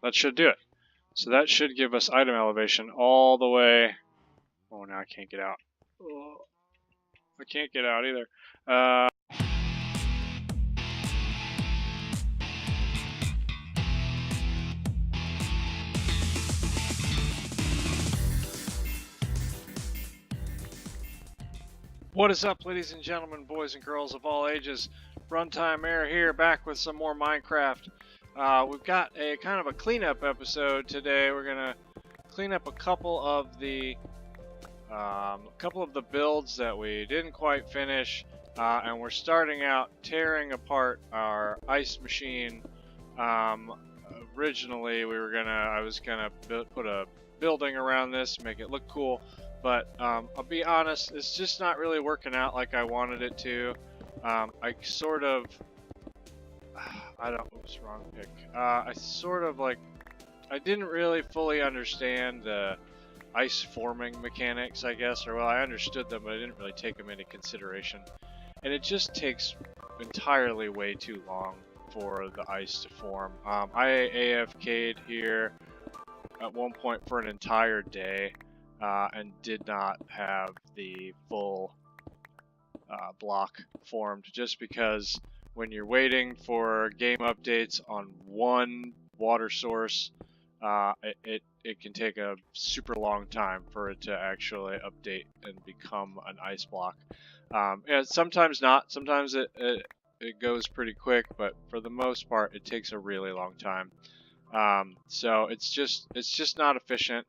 that should do it. So that should give us item elevation all the way. Oh, now I can't get out. Oh, I can't get out either. What is up, ladies and gentlemen, boys and girls of all ages? RnTmErr here, back with some more Minecraft. We've got a kind of a cleanup episode today. We're gonna clean up a couple of the builds that we didn't quite finish, and we're starting out tearing apart our ice machine. Originally, I was gonna put a building around this, make it look cool. But I'll be honest, it's just not really working out like I wanted it to. I oops, wrong pick. I didn't really fully understand the ice forming mechanics, I guess, or well, I understood them, but I didn't really take them into consideration. And it just takes entirely way too long for the ice to form. I AFK'd here at one point for an entire day. And did not have the full block formed, just because when you're waiting for game updates on one water source, it can take a super long time for it to actually update and become an ice block. And sometimes not. Sometimes it goes pretty quick, but for the most part, it takes a really long time. So it's just not efficient.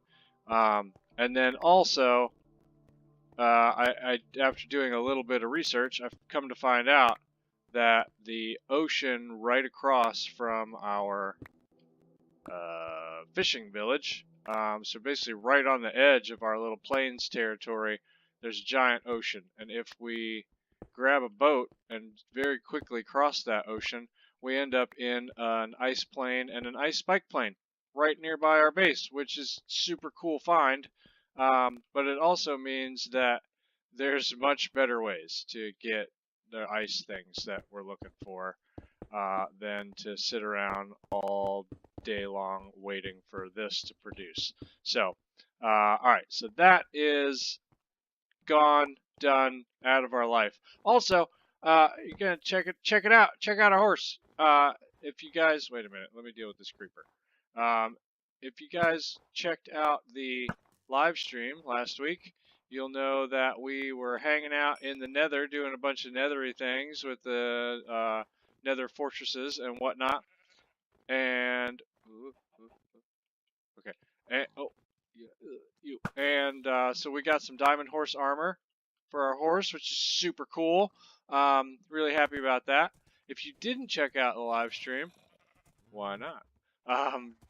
And then also, after doing a little bit of research, I've come to find out that the ocean right across from our fishing village, so basically right on the edge of our little plains territory, there's a giant ocean. And if we grab a boat and very quickly cross that ocean, we end up in an ice plain and an ice spike plain right nearby our base, which is super cool find. But it also means that there's much better ways to get the ice things that we're looking for than to sit around all day long waiting for this to produce. So, alright, so that is gone, done, out of our life. Also, you're gonna check it out. Check out our horse. If you guys, wait a minute, let me deal with this creeper. If you guys checked out the live stream last week, you'll know that we were hanging out in the nether doing a bunch of nethery things with the nether fortresses and whatnot. And okay, and so we got some diamond horse armor for our horse, which is super cool. Really happy about that. If you didn't check out the live stream, why not?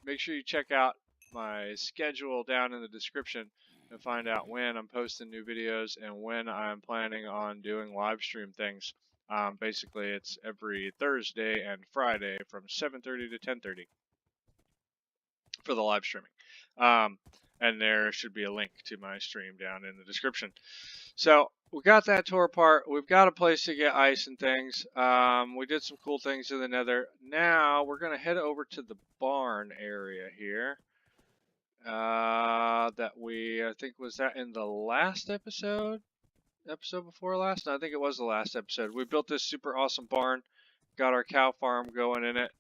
Make sure you check out my schedule down in the description and find out when I'm posting new videos and when I'm planning on doing live stream things. Basically, it's every Thursday and Friday from 7:30 to 10:30 for the live streaming. And there should be a link to my stream down in the description. So we got that tore apart. We've got a place to get ice and things. We did some cool things in the nether. Now we're going to head over to the barn area here. I think was that in the last episode? Episode before last? No, I think it was the last episode. We built this super awesome barn. Got our cow farm going in it.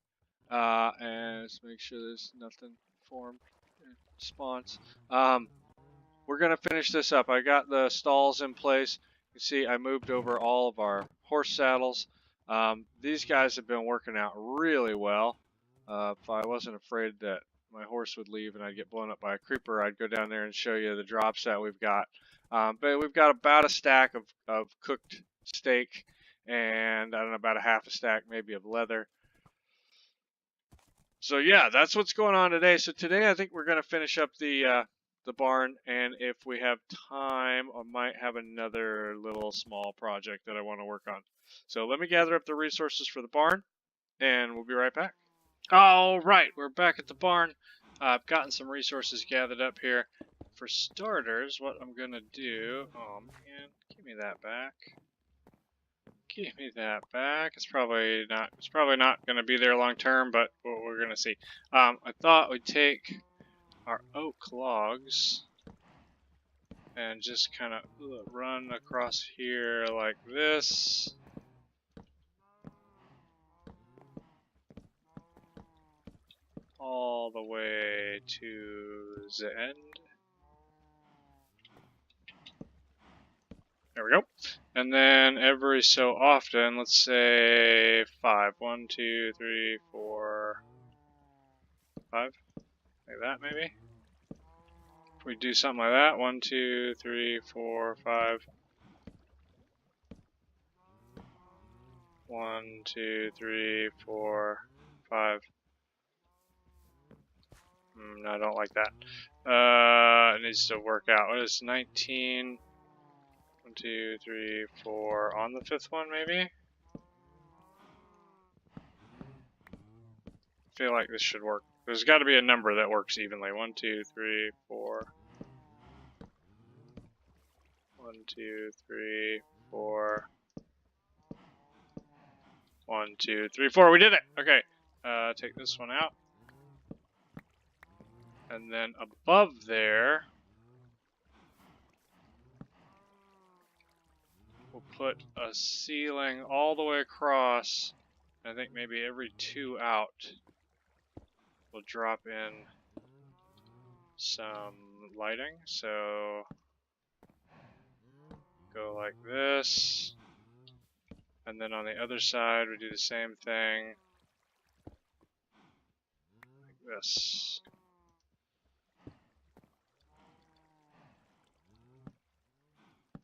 And let's make sure there's nothing formed in spawns. We're going to finish this up. I got the stalls in place. You can see I moved over all of our horse saddles. These guys have been working out really well. If I wasn't afraid that my horse would leave and I'd get blown up by a creeper, I'd go down there and show you the drops that we've got. But we've got about a stack of cooked steak and I don't know, about a half a stack maybe of leather. So yeah, that's what's going on today. So today I think we're going to finish up the barn, and if we have time, I might have another little small project that I want to work on. So let me gather up the resources for the barn, and we'll be right back. All right, we're back at the barn. I've gotten some resources gathered up here. For starters, what I'm going to do... Oh, man, give me that back. Give me that back. It's probably not going to be there long term, but we're going to see. I thought we'd take our oak logs and just kind of run across here like this. All the way to the end. There we go. And then every so often, let's say 5. 1, 2, 3, 4, 5. Like that, maybe. If we do something like that, 1, 2, 3, 4, 5. 1, 2, 3, 4, 5. No, I don't like that. It needs to work out. What is 19? 1, 2, 3, 4 on the 5th one, maybe? I feel like this should work. There's got to be a number that works evenly. 1, 2, 3, 4. 1, 2, 3, 4. 1, 2, 3, 4. We did it! Okay. Take this one out. And then above there, we'll put a ceiling all the way across. I think maybe every 2 out, we'll drop in some lighting. So go like this. And then on the other side, we do the same thing. Like this.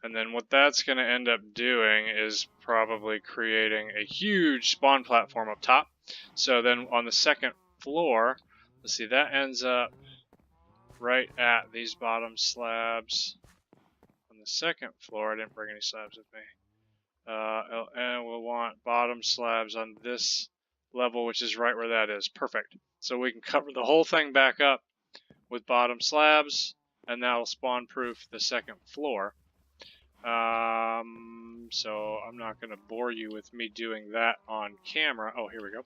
And then what that's going to end up doing is probably creating a huge spawn platform up top. So then on the second floor, let's see, that ends up right at these bottom slabs. On the second floor, I didn't bring any slabs with me. And we'll want bottom slabs on this level, which is right where that is. Perfect. So we can cover the whole thing back up with bottom slabs, and that'll spawn proof the second floor. So I'm not going to bore you with me doing that on camera. Oh, here we go.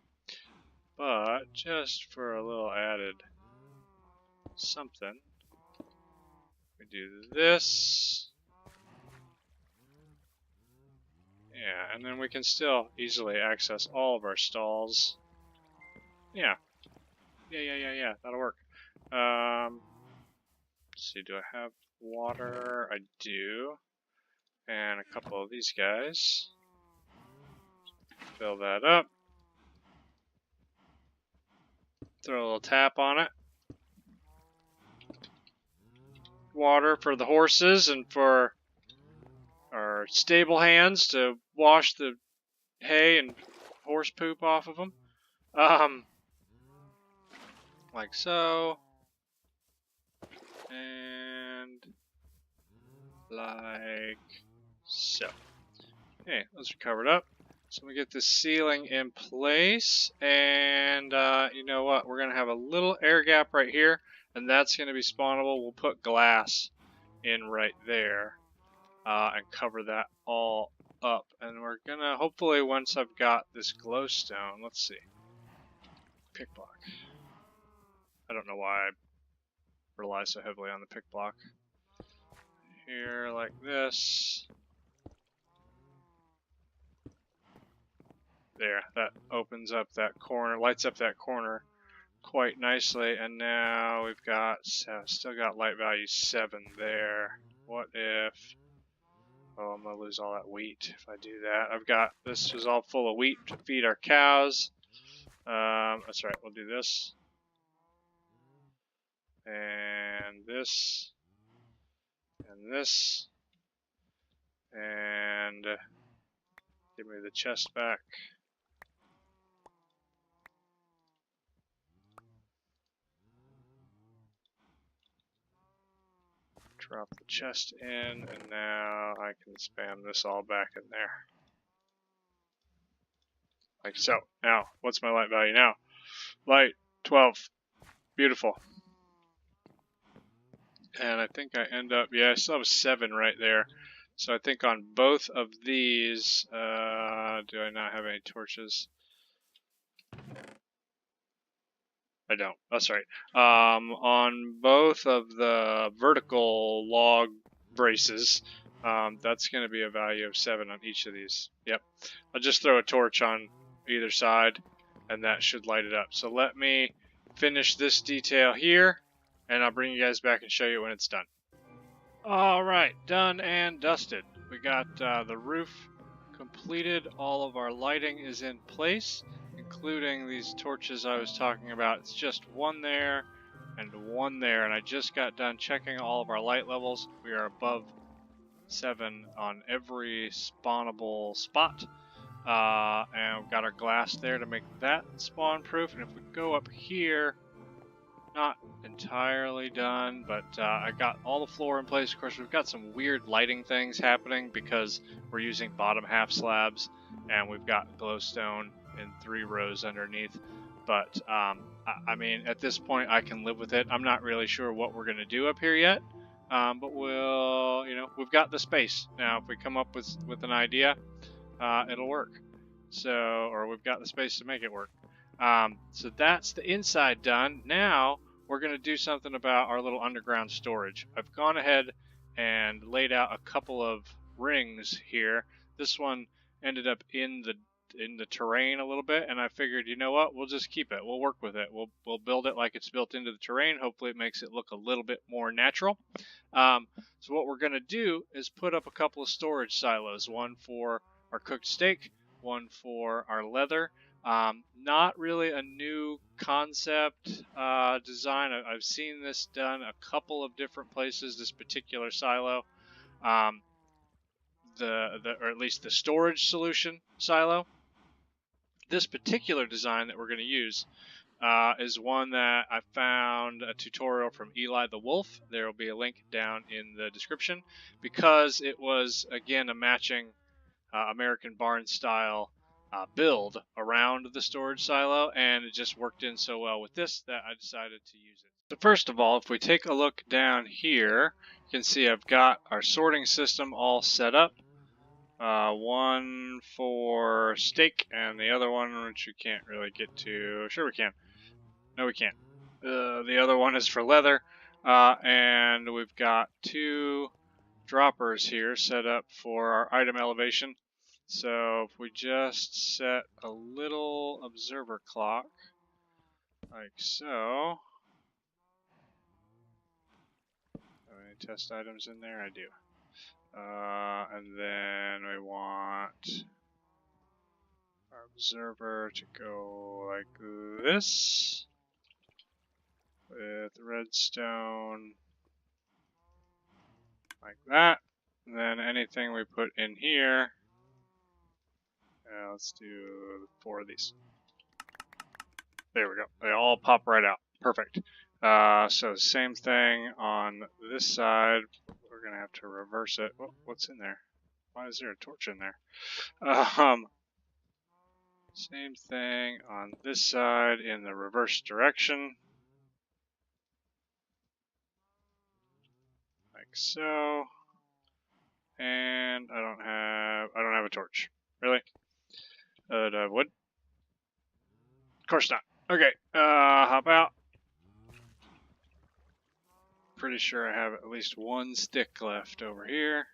But just for a little added something, we do this. Yeah, and then we can still easily access all of our stalls. Yeah. Yeah, that'll work. Let's see, do I have water? I do. And a couple of these guys. Fill that up. Throw a little tap on it. Water for the horses and for our stable hands to wash the hay and horse poop off of them. Like so. And like so. Okay, those are covered up. So we get the ceiling in place, and you know what? We're going to have a little air gap right here, and that's going to be spawnable. We'll put glass in right there and cover that all up. And we're going to, hopefully, once I've got this glowstone, let's see. Pick block. I don't know why I rely so heavily on the pick block. Here, like this. There, that opens up that corner, lights up that corner quite nicely, and now we've got, still got light value 7 there. What if, oh, I'm going to lose all that wheat if I do that. I've got, this is all full of wheat to feed our cows. That's right, we'll do this. And this. And this. And give me the chest back. Drop the chest in, and now I can spam this all back in there. Like so. Now, what's my light value now? Light, 12. Beautiful. And I think I end up, yeah, I still have 7 right there. So I think on both of these, do I not have any torches? I don't. That's right. On both of the vertical log braces, that's going to be a value of 7 on each of these. Yep. I'll just throw a torch on either side, and that should light it up. So let me finish this detail here, and I'll bring you guys back and show you when it's done. All right, done and dusted. We got the roof completed. All of our lighting is in place, including these torches I was talking about. It's just one there and one there, and I just got done checking all of our light levels. We are above 7 on every spawnable spot, and we've got our glass there to make that spawn proof. And if we go up here, not entirely done, but I got all the floor in place. Of course, we've got some weird lighting things happening because we're using bottom half slabs, and we've got glowstone in 3 rows underneath. But I mean, at this point, I can live with it. I'm not really sure what we're going to do up here yet, but we'll, we've got the space now. If we come up with an idea, it'll work. So, or we've got the space to make it work. So that's the inside done. Now we're going to do something about our little underground storage. I've gone ahead and laid out a couple of rings here. This one ended up in the terrain a little bit, and I figured, you know what, we'll just keep it. We'll work with it. We'll build it like it's built into the terrain. Hopefully it makes it look a little bit more natural. So what we're going to do is put up a couple of storage silos, one for our cooked steak, one for our leather. Not really a new concept design. I've seen this done a couple of different places, this particular silo. Or at least the storage solution silo. This particular design that we're going to use is one that I found a tutorial from EliTheWolf. There will be a link down in the description, because it was, again, a matching American barn style build around the storage silo, and it just worked in so well with this that I decided to use it. So first of all, if we take a look down here, you can see I've got our sorting system all set up. One for steak and the other one, which we can't really get to. Sure we can. No, we can't. The other one is for leather, and we've got 2 droppers here set up for our item elevation. So if we just set a little observer clock, like so. Have any test items in there? I do. And then we want our observer to go like this, with redstone like that. And then anything we put in here, let's do 4 of these. There we go. They all pop right out. Perfect. So same thing on this side. We're going to have to reverse it. Oh, what's in there? Why is there a torch in there? Same thing on this side in the reverse direction. Like so. And I don't have a torch. Really? Do I have wood? Of course not. Okay, hop out. Pretty sure I have at least 1 stick left over here.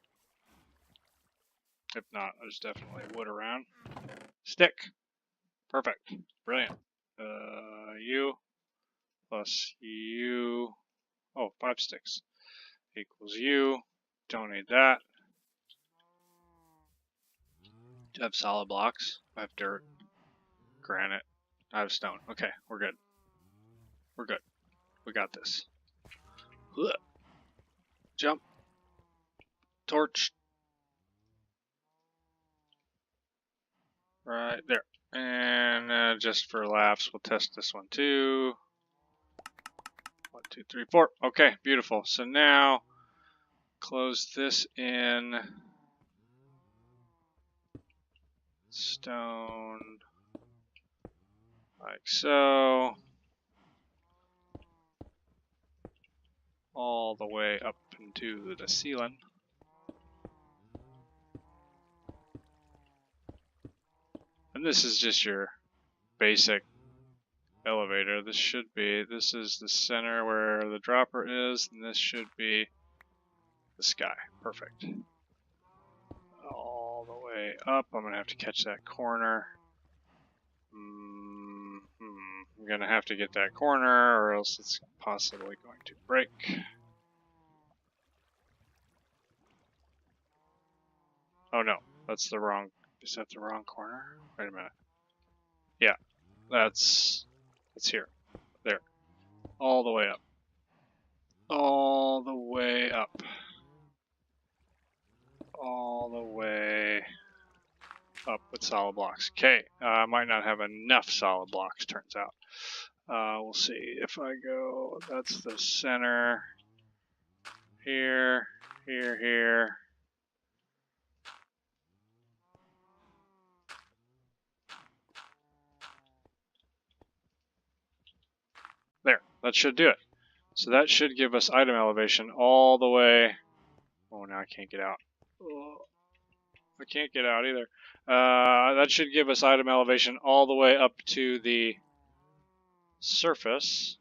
If not, there's definitely wood around. Stick. Perfect. Brilliant. You plus you. Oh, 5 sticks. Equals you. Don't need that. I have solid blocks. I have dirt. Granite. I have stone. Okay, we're good. We're good. We got this. Jump. Torch. Right there. And just for laughs, we'll test this one too. 1, 2, 3, 4. Okay, beautiful. So now, close this in. Stone. Like so. All the way up into the ceiling. And this is just your basic elevator. This is the center where the dropper is, and this should be the sky. Perfect. All the way up. I'm going to have to catch that corner. I'm going to have to get that corner, or else it's possibly going to break. Oh no, that's the wrong... Is that the wrong corner? Wait a minute. Yeah, that's here. There. All the way up. All the way up. All the way up with solid blocks. Okay, I might not have enough solid blocks, turns out. We'll see if I go, that's the center. Here, here, here. There, that should do it. So that should give us item elevation all the way. Oh, now I can't get out. Oh, I can't get out either. That should give us item elevation all the way up to the surface.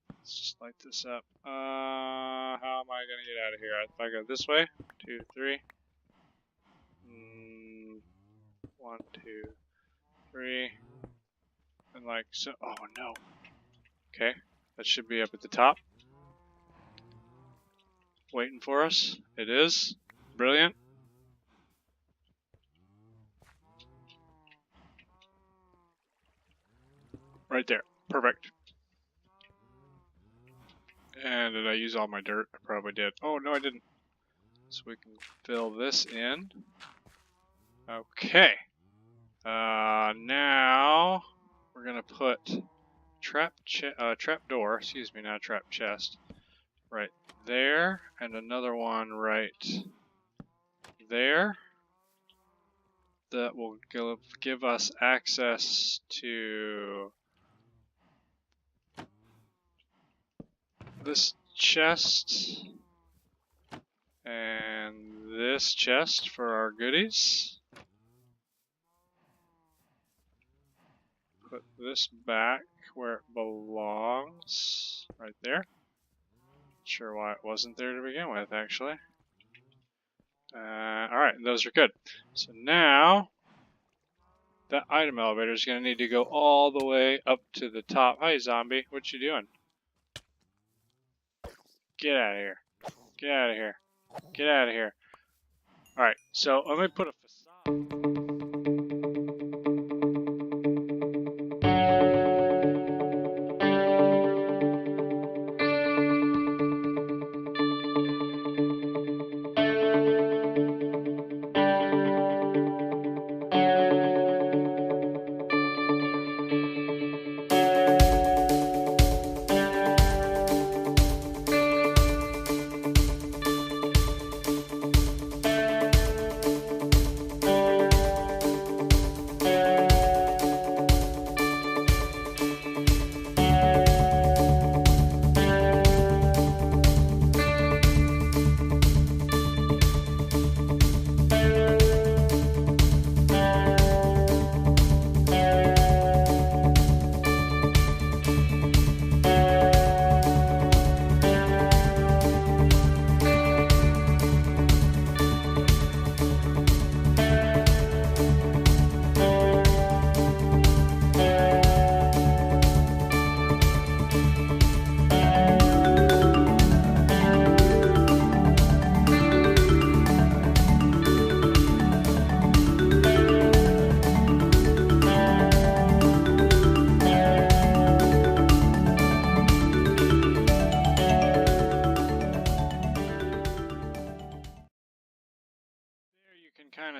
Let's just light this up. How am I going to get out of here? If I go this way, 2, 3. 1, 2, 3. And like so. Oh no. Okay, that should be up at the top. Waiting for us. It is. Brilliant. Right there. Perfect. And did I use all my dirt? I probably did. Oh, no, I didn't. So we can fill this in. Okay. Now we're going to put trap door, excuse me, not trap chest, right there, and another one right there. That will give us access to this chest and this chest for our goodies. Put this back where it belongs, right there. Not sure why it wasn't there to begin with, actually. Alright, those are good. So now, that item elevator is going to need to go all the way up to the top. Hi, zombie. What you doing? Get out of here. Get out of here. Get out of here. Alright, so let me put a facade.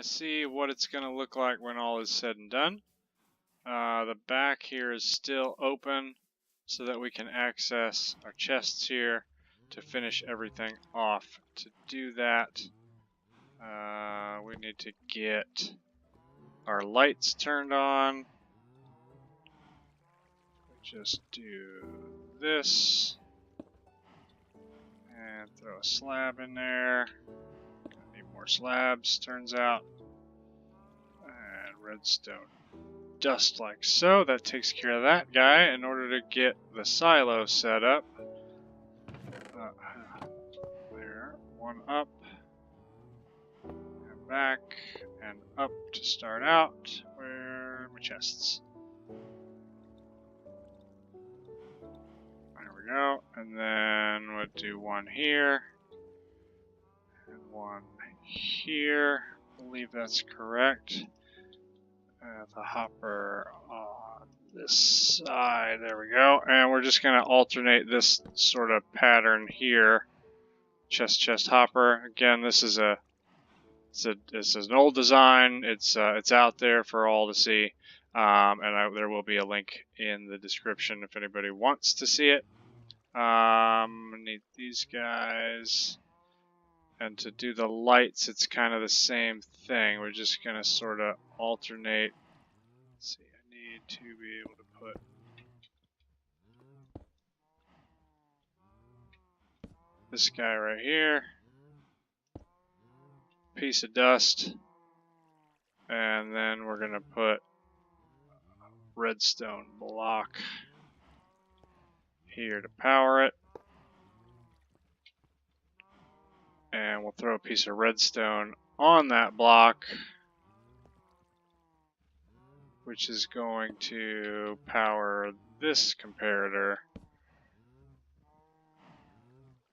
See what it's going to look like when all is said and done. The back here is still open so that we can access our chests here to finish everything off. To do that, we need to get our lights turned on. Just do this and throw a slab in there. Need more slabs, turns out. redstone dust like so. That takes care of that guy. In order to get the silo set up, there, one up, and back, and up to start out. Where are my chests? There we go. And then we'll do one here, and one here. I believe that's correct. The hopper on this side. There we go. And we're just going to alternate this sort of pattern here. Chest, chest, hopper. Again, this is this is an old design. It's out there for all to see. There will be a link in the description if anybody wants to see it. I need these guys. And to do the lights, it's kind of the same thing. We're just going to sort of alternate. Let's see, I need to be able to put this guy right here. Piece of dust. And then we're going to put a redstone block here to power it. And we'll throw a piece of redstone on that block, which is going to power this comparator.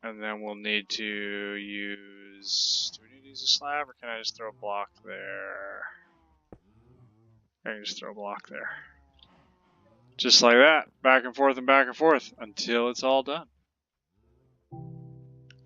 And then we'll need to use... Do we need to use a slab, or can I just throw a block there? I can just throw a block there. Just like that, back and forth until it's all done.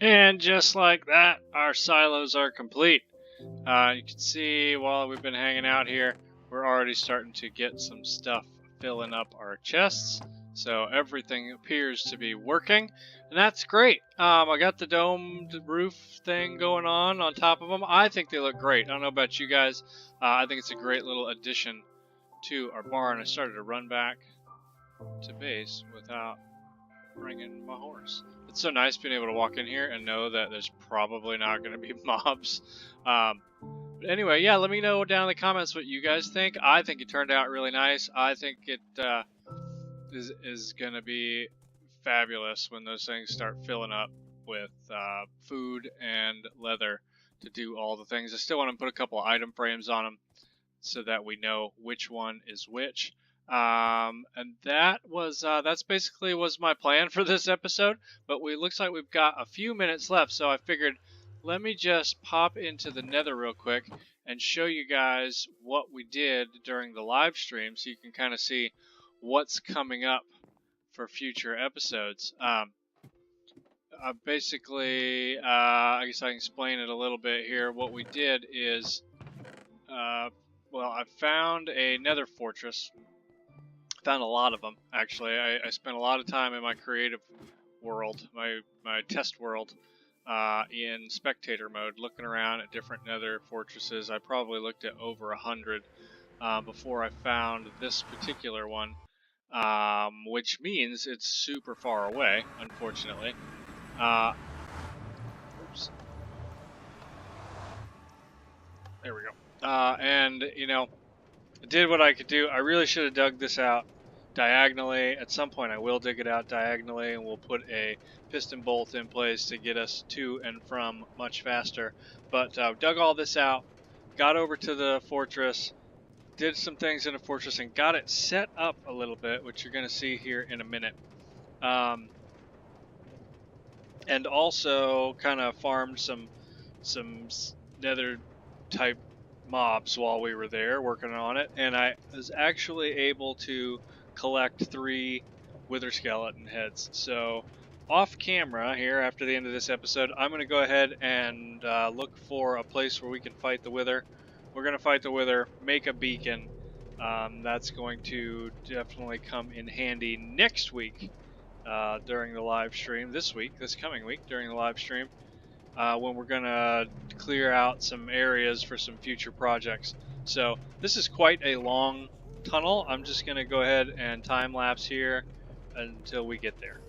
And just like that, our silos are complete. You can see while we've been hanging out here, we're already starting to get some stuff filling up our chests. So everything appears to be working, and that's great. I got the domed roof thing going on top of them. I think they look great. I don't know about you guys. I think it's a great little addition to our barn. I started to run back to base without bringing my horse. It's so nice being able to walk in here and know that there's probably not going to be mobs. But anyway, yeah, let me know down in the comments what you guys think. I think it turned out really nice. I think it is going to be fabulous when those things start filling up with food and leather to do all the things. I still want to put a couple of item frames on them so that we know which one is which. And that's basically was my plan for this episode, but looks like we've got a few minutes left, so I figured let me just pop into the nether real quick and show you guys what we did during the live stream so you can kind of see what's coming up for future episodes. Basically, I guess I can explain it a little bit here. What we did is, well, I found a nether fortress. Found a lot of them, actually. I spent a lot of time in my creative world, my test world, in spectator mode, looking around at different nether fortresses. I probably looked at over 100 before I found this particular one, which means it's super far away, unfortunately. Oops. There we go. And, you know, I did what I could do. I really should have dug this out diagonally. At some point I will dig it out diagonally, and we'll put a piston bolt in place to get us to and from much faster. But dug all this out, got over to the fortress, did some things in the fortress, and got it set up a little bit, which you're going to see here in a minute. And also kind of farmed some nether type mobs while we were there working on it, and I was actually able to collect 3 wither skeleton heads. So off camera here, after the end of this episode, I'm going to go ahead and look for a place where we can fight the wither. We're going to fight the wither, make a beacon. That's going to definitely come in handy next week during the live stream. This coming week during the live stream. When we're going to clear out some areas for some future projects. So this is quite a long tunnel. I'm just going to go ahead and time lapse here until we get there.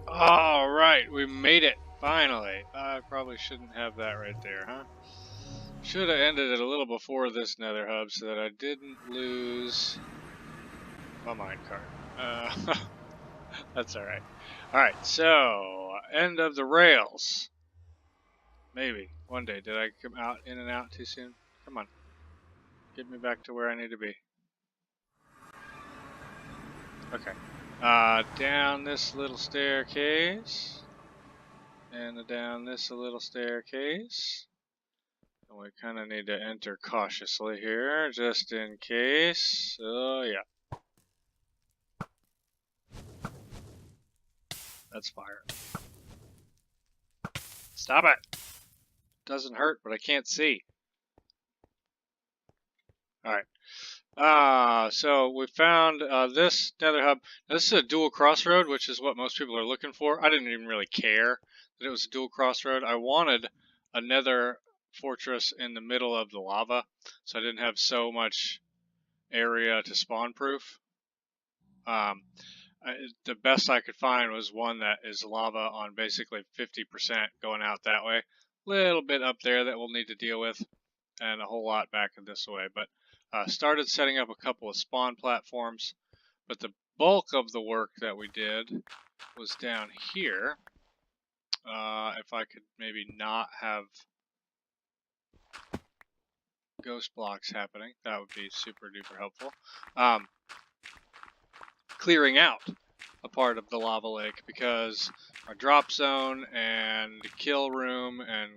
Alright, we made it, finally. I probably shouldn't have that right there, huh? Should have ended it a little before this nether hub so that I didn't lose my minecart. That's alright. Alright, so, end of the rails. Maybe, one day. Did I come out, in and out too soon? Come on. Get me back to where I need to be. Okay. Down this little staircase. And down this little staircase. And we kind of need to enter cautiously here, just in case. Oh, yeah. That's fire. Stop it! Doesn't hurt, but I can't see. Alright. So we found this nether hub. Now, this is a dual crossroad, which is what most people are looking for. I didn't even really care that it was a dual crossroad. I wanted a nether fortress in the middle of the lava, so I didn't have so much area to spawn proof. The best I could find was one that is lava on basically 50% going out that way. Little bit up there that we'll need to deal with, and a whole lot back this way. But started setting up a couple of spawn platforms, but the bulk of the work that we did was down here. If I could maybe not have ghost blocks happening, that would be super duper helpful. Clearing out a part of the lava lake, because our drop zone and kill room and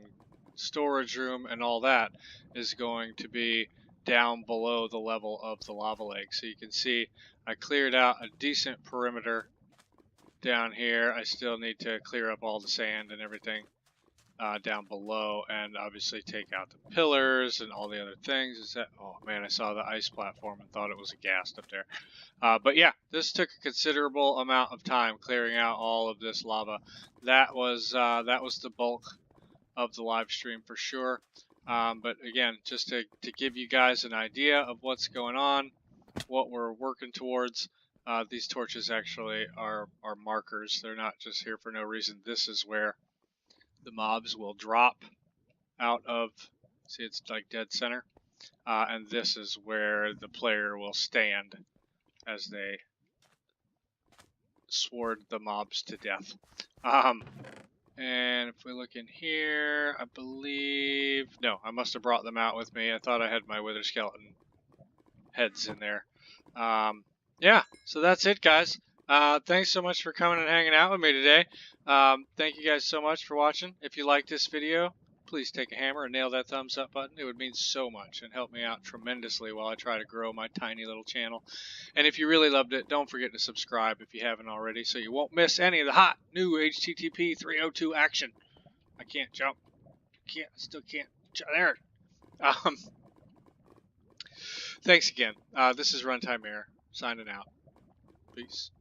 storage room and all that is going to be down below the level of the lava lake. So you can see I cleared out a decent perimeter down here. I still need to clear up all the sand and everything down below, and obviously take out the pillars and all the other things. Oh man, I saw the ice platform and thought it was a ghast up there. But yeah, this took a considerable amount of time clearing out all of this lava. That was the bulk of the live stream for sure. But again, just to give you guys an idea of what's going on, what we're working towards, these torches actually are markers. They're not just here for no reason. This is where the mobs will drop out of, see, it's like dead center. And this is where the player will stand as they sword the mobs to death. And if we look in here, I believe, no, I must have brought them out with me. I thought I had my wither skeleton heads in there. Yeah, so that's it, guys. Thanks so much for coming and hanging out with me today. Thank you guys so much for watching. If you like this video, please take a hammer and nail that thumbs up button. It would mean so much and help me out tremendously while I try to grow my tiny little channel. And if you really loved it, don't forget to subscribe if you haven't already, so you won't miss any of the hot new HTTP 302 action. I can't jump. Still can't. There. Thanks again. This is RnTmErr signing out. Peace.